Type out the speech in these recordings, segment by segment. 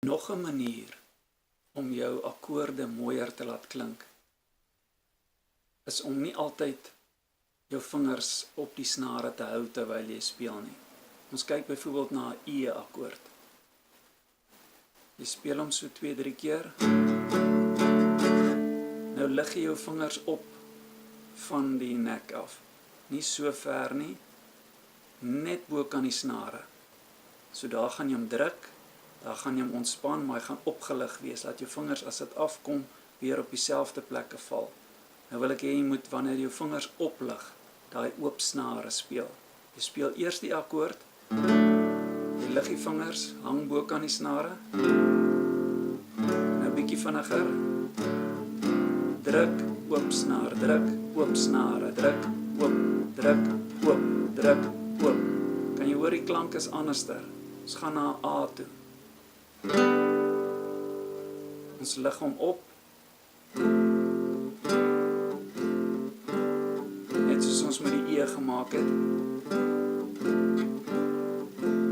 Nog 'n manier om jou akkoorde mooier te laat klink, is om nie altyd jou vingers op die snare te hou terwyl jy speel nie. Ons kyk byvoorbeeld na 'n E-akkoord. Jy speel hom so 2-3 keer. Nou lig jy jou vingers op van die nek af. Nie so ver nie, net bo kan die snare. So daar gaan jy hom druk, daar gaan jy hom ontspan, maar hy gaan opgelig wees, laat jou vingers as dit afkom, weer op dieselfde plekke val. Nou wil ek hê jy moet, wanneer jou vingers oplig, daai oop snare speel. Jy speel eers die akkoord, jy lig die vingers, hang bo kan die snare, nou bietjie vinniger, druk, oop snaar, druk, oop snare, druk, oop, druk, oop, druk, oop. Kan jy hoor die klank is anderster? Ons gaan na A toe. Ons lig hom op. Net soos ons met die E gemaak het.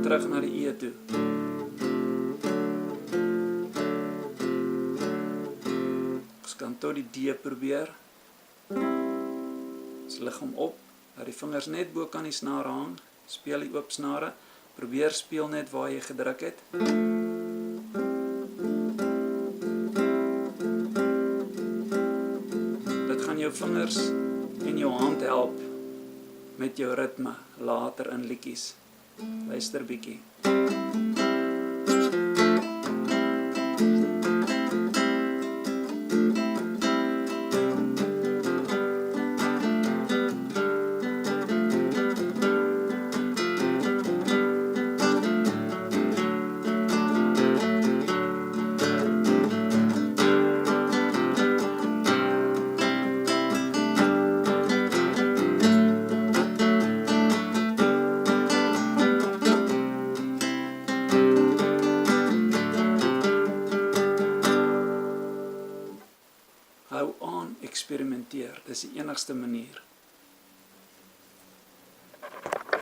Terug na die E toe. Ons kan tot die D probeer. Ons lig hom op, laat die vingers net bo kan die snare hang, speel die oop snare, probeer speel net waar jy gedruk het. Dit gaan jou vingers en jou hand help met jou ritme later in liedjies. Luister bietjie. Hou aan eksperimenteer, dis die enigste manier.